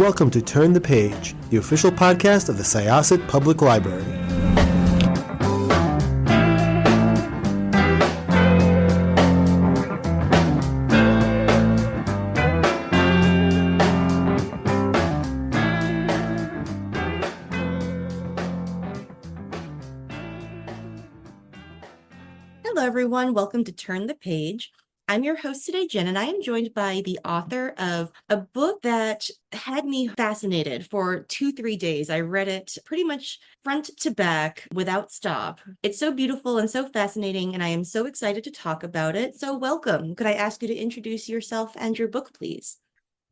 welcome to Turn the Page, the official podcast of the Syosset Public Library. Hello, everyone. Welcome to Turn the Page. I'm your host today, Jen, and I am joined by the author of a book that had me fascinated for 2-3 days. I read it pretty much front to back without stop. It's so beautiful and so fascinating, and I am so excited to talk about it. So welcome. Could I ask you to introduce yourself and your book, please?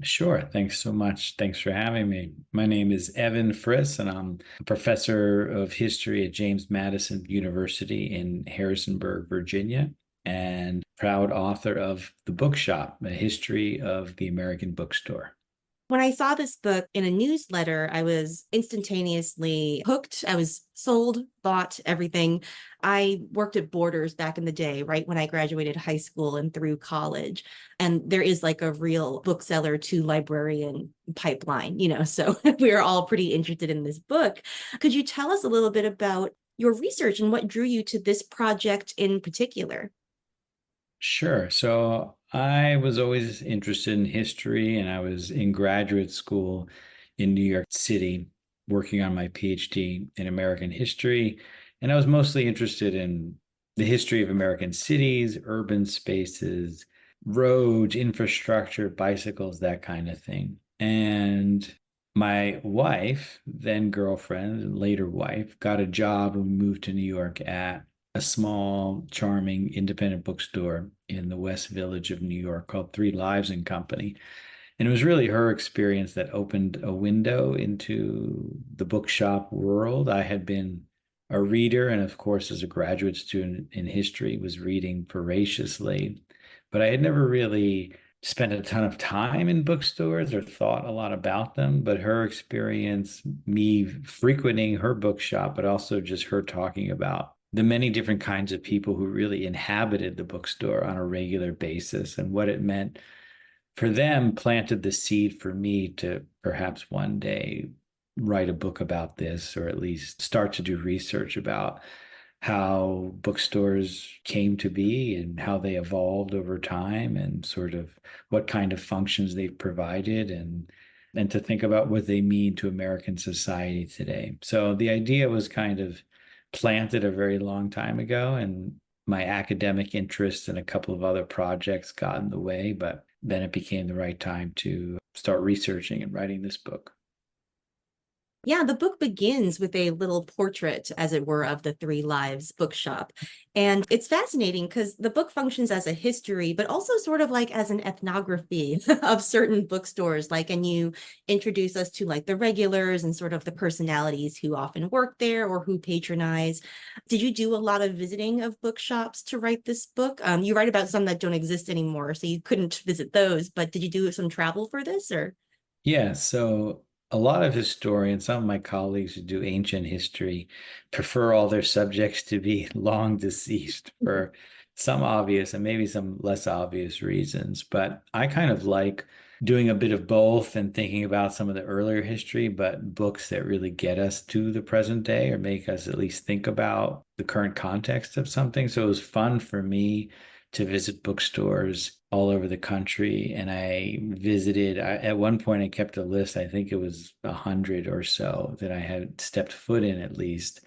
Sure. Thanks so much. Thanks for having me. My name is Evan Friss, and I'm a professor of history at James Madison University in Harrisonburg, Virginia, and proud author of The BOOKSHOP, A History of the American Bookstore. When I saw this book in a newsletter, I was instantaneously hooked. I was sold, bought everything. I worked at Borders back in the day, right when I graduated high school and through college. And there is like a real bookseller to librarian pipeline, so we are all pretty interested in this book. Could you tell us a little bit about your research and what drew you to this project in particular? Sure. So I was always interested in history, and I was in graduate school in New York City working on my PhD in American history. And I was mostly interested in the history of American cities, urban spaces, roads, infrastructure, bicycles, that kind of thing. And my wife, then girlfriend, and later wife, got a job and moved to New York at a small, charming independent bookstore in the West Village of New York called 3 Lives and Company. And it was really her experience that opened a window into the bookshop world. I had been a reader, and of course, as a graduate student in history, was reading voraciously. But I had never really spent a ton of time in bookstores or thought a lot about them. But her experience, me frequenting her bookshop, but also just her talking about the many different kinds of people who really inhabited the bookstore on a regular basis and what it meant for them, planted the seed for me to perhaps one day write a book about this, or at least start to do research about how bookstores came to be and how they evolved over time and sort of what kind of functions they've provided, and to think about what they mean to American society today. So the idea was kind of planted a very long time ago, and my academic interests and a couple of other projects got in the way, but then it became the right time to start researching and writing this book. Yeah, the book begins with a little portrait, as it were, of the 3 Lives bookshop. And it's fascinating because the book functions as a history, but also sort of like as an ethnography of certain bookstores. And you introduce us to like the regulars and sort of the personalities who often work there or who patronize. Did you do a lot of visiting of bookshops to write this book? You write about some that don't exist anymore, so you couldn't visit those, but did you do some travel for this or? Yeah, so a lot of historians, some of my colleagues who do ancient history, prefer all their subjects to be long deceased for some obvious and maybe some less obvious reasons. But I kind of like doing a bit of both and thinking about some of the earlier history, but books that really get us to the present day or make us at least think about the current context of something. So it was fun for me to visit bookstores all over the country. And at one point I kept a list, I think it was 100 or so that I had stepped foot in at least.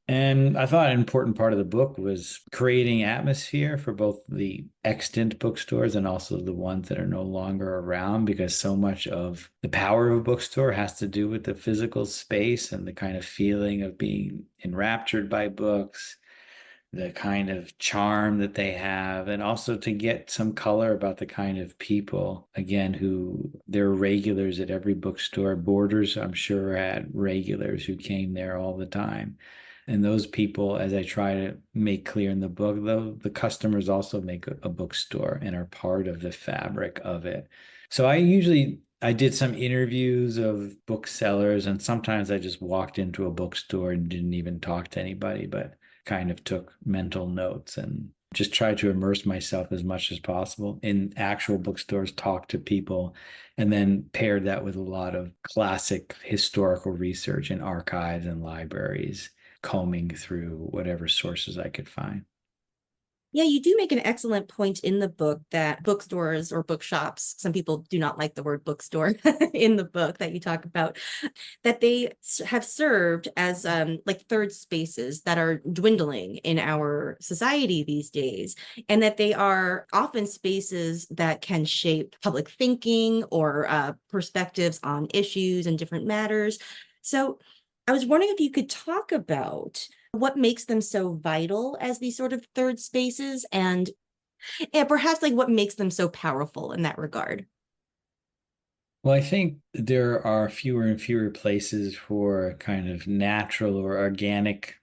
And I thought an important part of the book was creating atmosphere for both the extant bookstores and also the ones that are no longer around, because so much of the power of a bookstore has to do with the physical space and the kind of feeling of being enraptured by books, the kind of charm that they have, and also to get some color about the kind of people, again, who they're regulars at every bookstore. Borders, I'm sure, had regulars who came there all the time. And those people, as I try to make clear in the book, though, the customers also make a bookstore and are part of the fabric of it. So I did some interviews of booksellers, and sometimes I just walked into a bookstore and didn't even talk to anybody, but kind of took mental notes and just try to immerse myself as much as possible in actual bookstores, talk to people, and then paired that with a lot of classic historical research in archives and libraries, combing through whatever sources I could find. Yeah, you do make an excellent point in the book that bookstores or bookshops, some people do not like the word bookstore in the book that you talk about, that they have served as like third spaces that are dwindling in our society these days, and that they are often spaces that can shape public thinking or perspectives on issues and different matters. So I was wondering if you could talk about what makes them so vital as these sort of third spaces, and perhaps like what makes them so powerful in that regard. Well, I think there are fewer and fewer places for kind of natural or organic.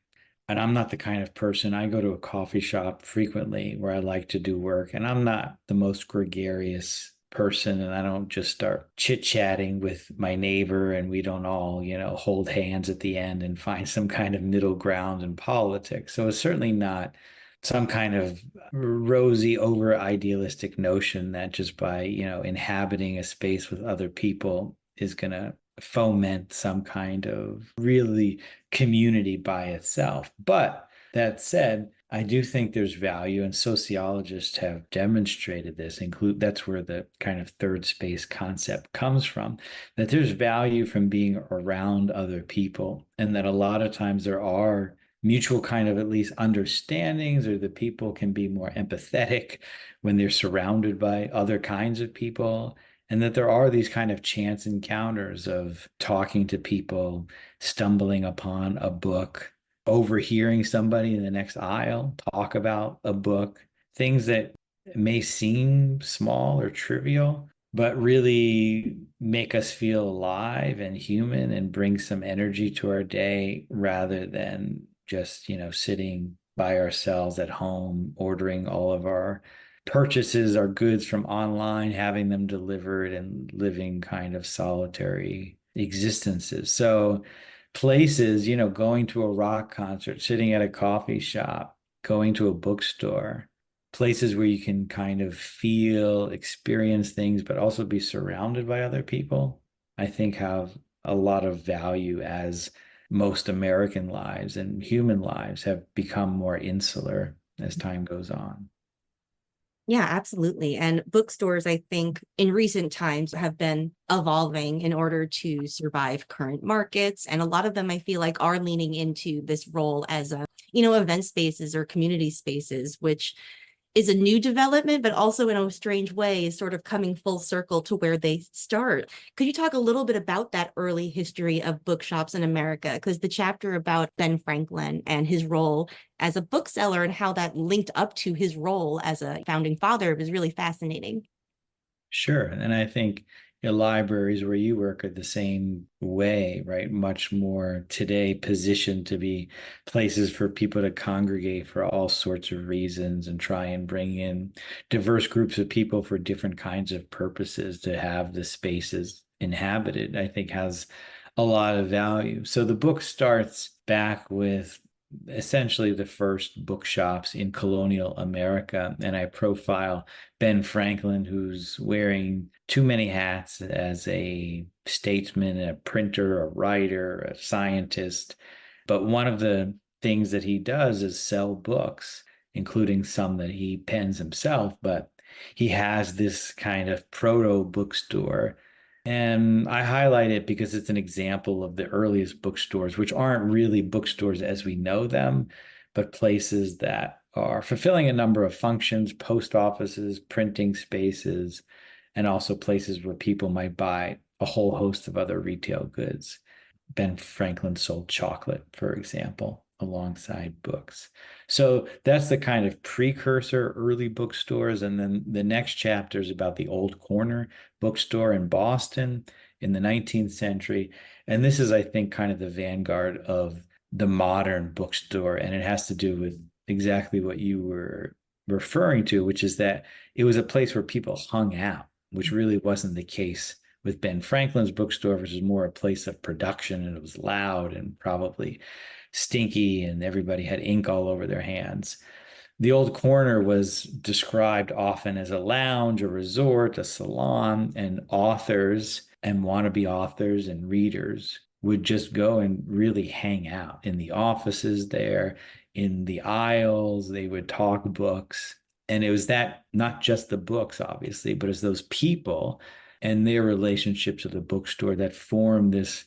And I'm not the kind of person, I go to a coffee shop frequently where I like to do work, and I'm not the most gregarious person, and I don't just start chit-chatting with my neighbor and we don't all, hold hands at the end and find some kind of middle ground in politics. So it's certainly not some kind of rosy over idealistic notion that just by, inhabiting a space with other people is going to foment some kind of really community by itself. But that said, I do think there's value, and sociologists have demonstrated this, that's where the kind of third space concept comes from, that there's value from being around other people, and that a lot of times there are mutual kind of at least understandings, or the people can be more empathetic when they're surrounded by other kinds of people, and that there are these kind of chance encounters of talking to people, stumbling upon a book, overhearing somebody in the next aisle talk about a book, things that may seem small or trivial, but really make us feel alive and human and bring some energy to our day, rather than just, sitting by ourselves at home, ordering all of our purchases, our goods from online, having them delivered, and living kind of solitary existences. So places, going to a rock concert, sitting at a coffee shop, going to a bookstore, places where you can kind of feel, experience things, but also be surrounded by other people, I think have a lot of value, as most American lives and human lives have become more insular as time goes on. Yeah, absolutely. And bookstores, I think, in recent times have been evolving in order to survive current markets. And a lot of them, I feel like, are leaning into this role as event spaces or community spaces, which is a new development, but also in a strange way is sort of coming full circle to where they start. Could you talk a little bit about that early history of bookshops in America? Because the chapter about Ben Franklin and his role as a bookseller and how that linked up to his role as a founding father is really fascinating. Sure. And I think libraries where you work are the same way, right? Much more today positioned to be places for people to congregate for all sorts of reasons, and try and bring in diverse groups of people for different kinds of purposes to have the spaces inhabited, I think has a lot of value. So the book starts back with essentially the first bookshops in colonial America. And I profile Ben Franklin, who's wearing too many hats as a statesman, a printer, a writer, a scientist. But one of the things that he does is sell books, including some that he pens himself. But he has this kind of proto bookstore, and I highlight it because it's an example of the earliest bookstores, which aren't really bookstores as we know them, but places that are fulfilling a number of functions: post offices, printing spaces, and also places where people might buy a whole host of other retail goods. Ben Franklin sold chocolate, for example, alongside books. So that's the kind of precursor early bookstores. And then the next chapter is about the Old Corner bookstore in Boston in the 19th century. And this is, I think, kind of the vanguard of the modern bookstore. And it has to do with exactly what you were referring to, which is that it was a place where people hung out, which really wasn't the case with Ben Franklin's bookstore, which is more a place of production, and it was loud and probably stinky and everybody had ink all over their hands. The old corner was described often as a lounge, a resort, a salon, and authors and wannabe authors and readers would just go and really hang out in the offices there, in the aisles. They would talk books. And it was that, not just the books, obviously, but it's those people and their relationships with the bookstore that formed this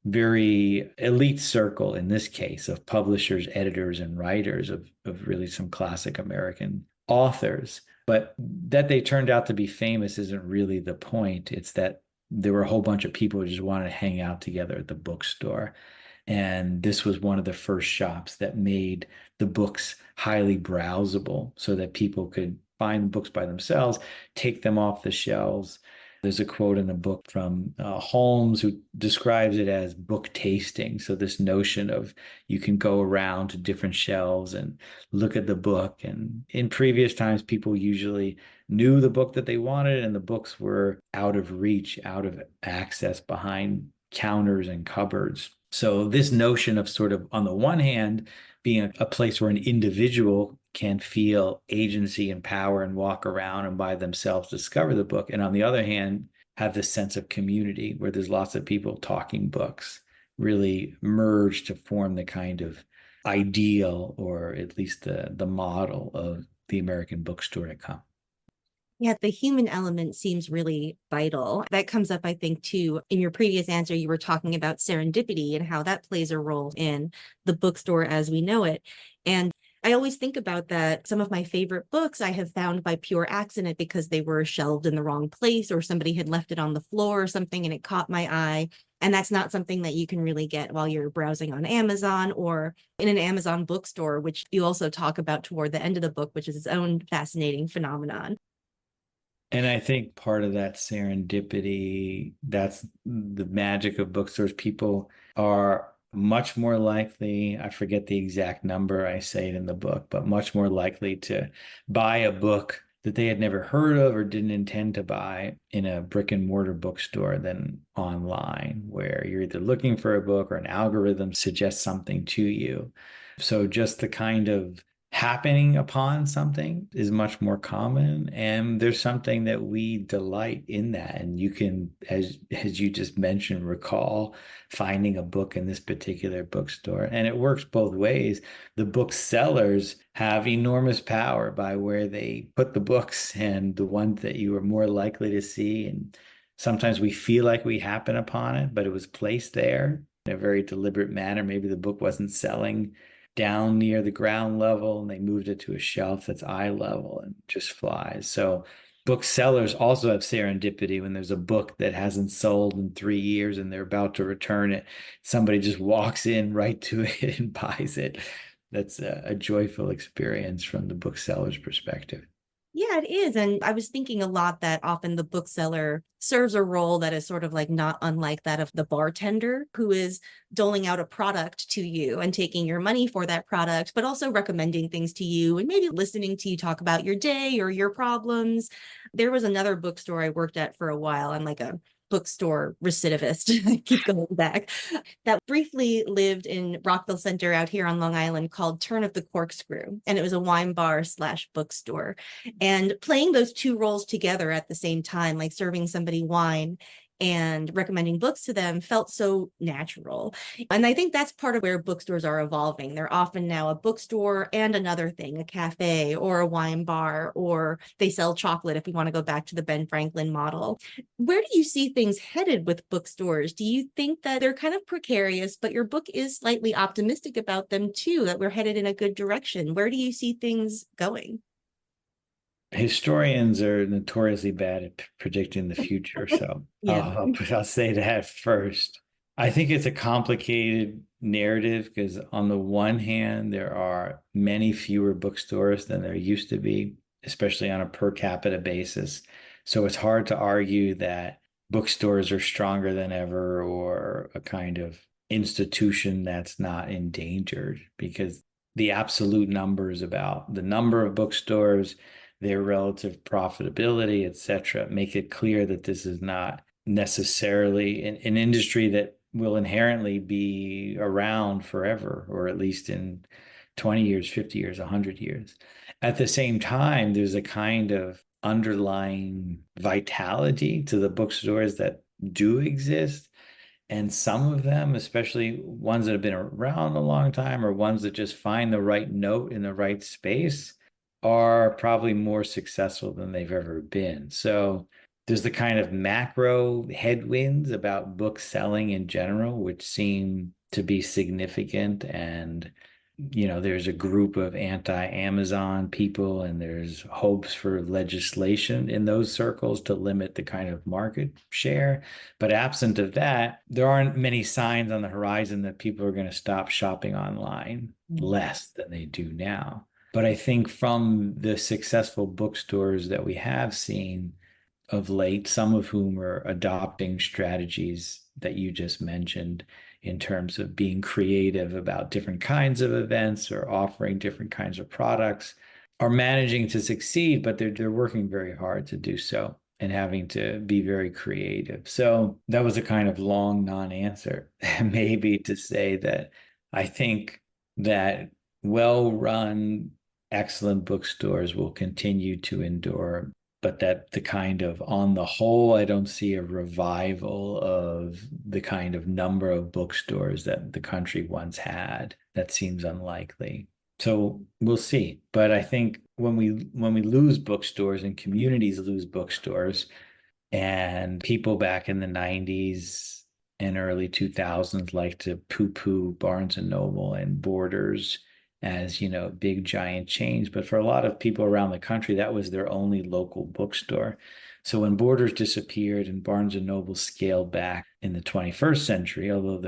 very elite circle, in this case, of publishers, editors, and writers of really some classic American authors. But that they turned out to be famous isn't really the point. It's that there were a whole bunch of people who just wanted to hang out together at the bookstore. And this was one of the first shops that made the books highly browsable so that people could find books by themselves, take them off the shelves. There's a quote in the book from Holmes, who describes it as book tasting. So this notion of you can go around to different shelves and look at the book. And in previous times, people usually knew the book that they wanted, and the books were out of reach, out of access behind counters and cupboards. So this notion of sort of, on the one hand, being a place where an individual can feel agency and power and walk around and by themselves discover the book. And on the other hand, have this sense of community where there's lots of people talking books, really merge to form the kind of ideal, or at least the model of the American bookstore to come. Yeah, the human element seems really vital. That comes up, I think, too. In your previous answer, you were talking about serendipity and how that plays a role in the bookstore as we know it. And I always think about that. Some of my favorite books I have found by pure accident because they were shelved in the wrong place, or somebody had left it on the floor or something and it caught my eye. And that's not something that you can really get while you're browsing on Amazon or in an Amazon bookstore, which you also talk about toward the end of the book, which is its own fascinating phenomenon. And I think part of that serendipity, that's the magic of bookstores. People are much more likely, I forget the exact number, I say it in the book, but much more likely to buy a book that they had never heard of or didn't intend to buy in a brick and mortar bookstore than online, where you're either looking for a book or an algorithm suggests something to you. So just the kind of happening upon something is much more common, and there's something that we delight in that. And you can, as you just mentioned, recall finding a book in this particular bookstore, and it works both ways. The booksellers have enormous power by where they put the books and the ones that you are more likely to see, and sometimes we feel like we happen upon it, but it was placed there in a very deliberate manner. Maybe the book wasn't selling down near the ground level and they moved it to a shelf that's eye level and just flies. So booksellers also have serendipity. When there's a book that hasn't sold in 3 years and they're about to return it, somebody just walks in right to it and buys it. That's a joyful experience from the bookseller's perspective. Yeah, it is. And I was thinking a lot that often the bookseller serves a role that is sort of like not unlike that of the bartender, who is doling out a product to you and taking your money for that product, but also recommending things to you and maybe listening to you talk about your day or your problems. There was another bookstore I worked at for a while. I'm like a bookstore recidivist. I keep going back. That briefly lived in Rockville Center out here on Long Island, called Turn of the Corkscrew. And it was a wine bar / bookstore. And playing those two roles together at the same time, like serving somebody wine and recommending books to them, felt so natural. And I think that's part of where bookstores are evolving. They're often now a bookstore and another thing, a cafe or a wine bar, or they sell chocolate if we want to go back to the Ben Franklin model. Where do you see things headed with bookstores? Do you think that they're kind of precarious, but your book is slightly optimistic about them too, that we're headed in a good direction? Where do you see things going? Historians are notoriously bad at predicting the future, so Yeah. I'll say that first. I think it's a complicated narrative because, on the one hand, there are many fewer bookstores than there used to be, especially on a per capita basis. So it's hard to argue that bookstores are stronger than ever or a kind of institution that's not endangered, because the absolute numbers about the number of bookstores, their relative profitability, et cetera, make it clear that this is not necessarily an industry that will inherently be around forever, or at least in 20 years, 50 years, 100 years. At the same time, there's a kind of underlying vitality to the bookstores that do exist. And some of them, especially ones that have been around a long time or ones that just find the right note in the right space, are probably more successful than they've ever been. So there's the kind of macro headwinds about book selling in general, which seem to be significant. And, there's a group of anti-Amazon people, and there's hopes for legislation in those circles to limit the kind of market share. But absent of that, there aren't many signs on the horizon that people are going to stop shopping online less than they do now. But I think from the successful bookstores that we have seen of late, some of whom are adopting strategies that you just mentioned in terms of being creative about different kinds of events or offering different kinds of products, are managing to succeed, but they're working very hard to do so and having to be very creative. So that was a kind of long non-answer, maybe to say that I think that well-run, excellent bookstores will continue to endure, but that the kind of, on the whole, I don't see a revival of the kind of number of bookstores that the country once had. That seems unlikely. So we'll see. But I think when we lose bookstores and communities lose bookstores, and people back in the 90s and early 2000s like to poo-poo Barnes and Noble and Borders as, big giant chains. But for a lot of people around the country, that was their only local bookstore. So when Borders disappeared and Barnes and Noble scaled back in the 21st century, although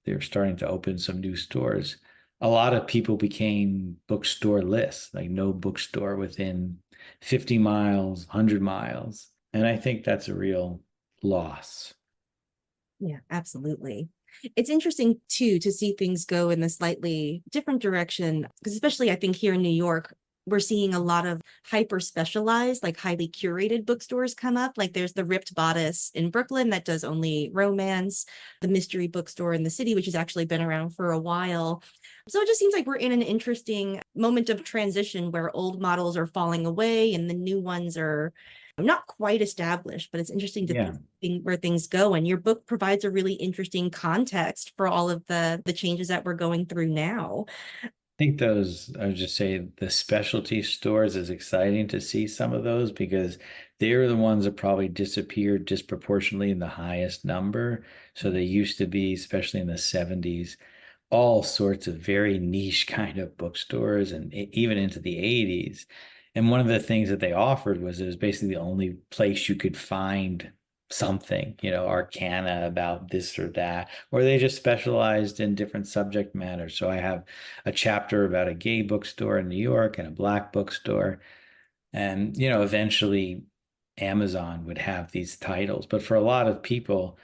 they're starting to open some new stores, a lot of people became bookstore-less, like no bookstore within 50 miles, 100 miles. And I think that's a real loss. Yeah, absolutely. It's interesting too to see things go in a slightly different direction, because especially I think here in New York, we're seeing a lot of hyper specialized, like highly curated bookstores come up. Like there's the Ripped Bodice in Brooklyn that does only romance, the Mystery Bookstore in the city, which has actually been around for a while. So it just seems like we're in an interesting moment of transition where old models are falling away and the new ones are not quite established, but it's interesting to think where things go. And your book provides a really interesting context for all of the changes that we're going through now. I think I would just say the specialty stores is exciting to see some of those, because they're the ones that probably disappeared disproportionately in the highest number. So they used to be, especially in the 70s, all sorts of very niche kind of bookstores, and even into the 80s. And one of the things that they offered was it was basically the only place you could find something, arcana about this or that, or they just specialized in different subject matter. So I have a chapter about a gay bookstore in New York and a Black bookstore. And, eventually Amazon would have these titles. But for a lot of people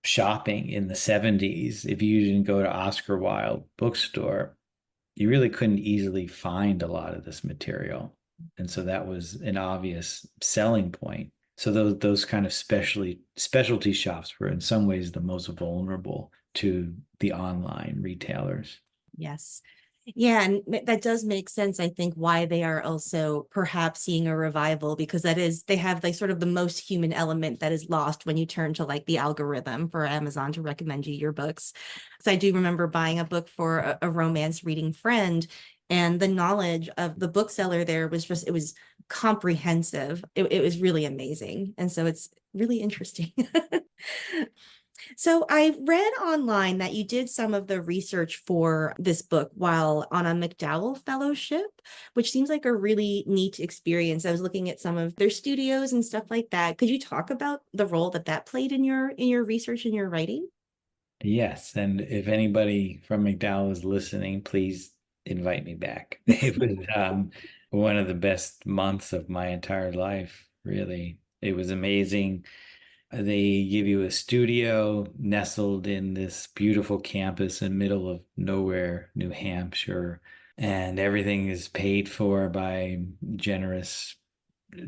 shopping in the 70s, if you didn't go to Oscar Wilde bookstore, you really couldn't easily find a lot of this material. And so that was an obvious selling point. So those kind of specialty shops were in some ways the most vulnerable to the online retailers. Yes. Yeah, and that does make sense, I think, why they are also perhaps seeing a revival, because they have like sort of the most human element that is lost when you turn to like the algorithm for Amazon to recommend you your books. So I do remember buying a book for a romance reading friend, and the knowledge of the bookseller there was it was comprehensive. It was really amazing. And so it's really interesting. So I read online that you did some of the research for this book while on a MacDowell Fellowship, which seems like a really neat experience. I was looking at some of their studios and stuff like that. Could you talk about the role that played in your research and your writing? Yes, and if anybody from MacDowell is listening, please invite me back. It was one of the best months of my entire life, really. It was amazing. They give you a studio nestled in this beautiful campus in middle of nowhere, New Hampshire, and everything is paid for by generous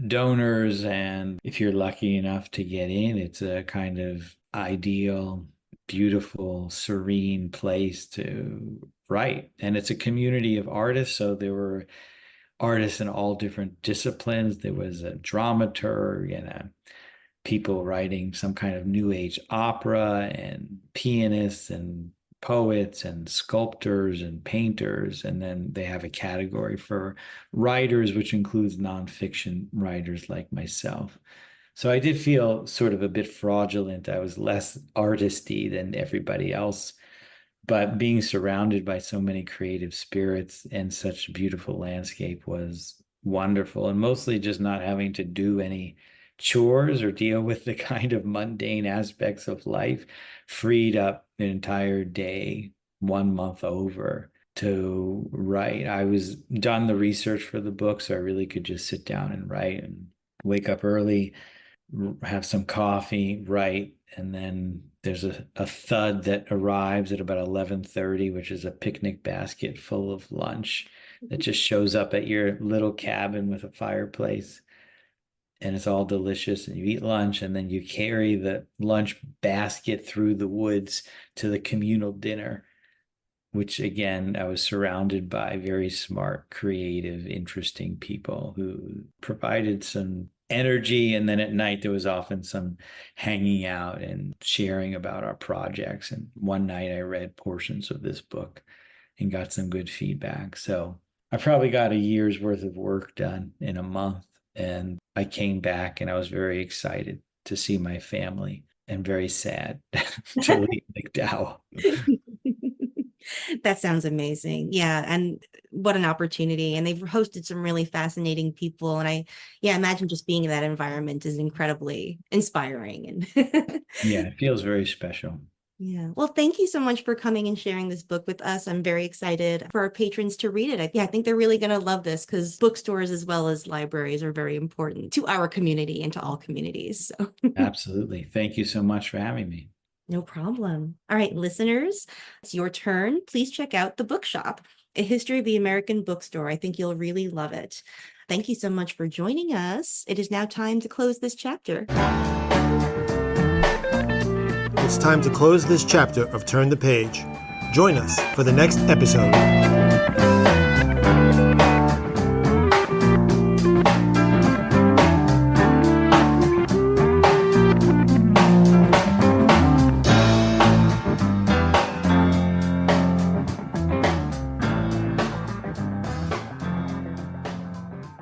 donors. And if you're lucky enough to get in, it's a kind of ideal, beautiful, serene place to write. And it's a community of artists. So there were artists in all different disciplines. There was a dramaturg and people writing some kind of new age opera, and pianists and poets and sculptors and painters. And then they have a category for writers, which includes nonfiction writers like myself. So I did feel sort of a bit fraudulent. I was less artisty than everybody else, but being surrounded by so many creative spirits and such beautiful landscape was wonderful. And mostly just not having to do any chores or deal with the kind of mundane aspects of life freed up an entire day, 1 month over, to write. I was done the research for the book, so I really could just sit down and write and wake up early, have some coffee, write, and then there's a thud that arrives at about 11:30, which is a picnic basket full of lunch that just shows up at your little cabin with a fireplace. And it's all delicious, and you eat lunch, and then you carry the lunch basket through the woods to the communal dinner, which again, I was surrounded by very smart, creative, interesting people who provided some energy. And then at night, there was often some hanging out and sharing about our projects. And one night I read portions of this book and got some good feedback. So I probably got a year's worth of work done in a month. And I came back and I was very excited to see my family and very sad to leave McDowell. That sounds amazing. Yeah. And what an opportunity. And they've hosted some really fascinating people. And I imagine just being in that environment is incredibly inspiring. And Yeah, it feels very special. yeah. Well, thank you so much for coming and sharing this book with us. I'm very excited for our patrons to read it. I think they're really going to love this, because bookstores as well as libraries are very important to our community and to all communities. So Absolutely. Thank you so much for having me. no problem. All right, listeners, it's your turn. Please check out The Bookshop, A History of the American Bookstore. I think you'll really love it. Thank you so much for joining us. It is now time to close this chapter. It's time to close this chapter of Turn the Page. Join us for the next episode.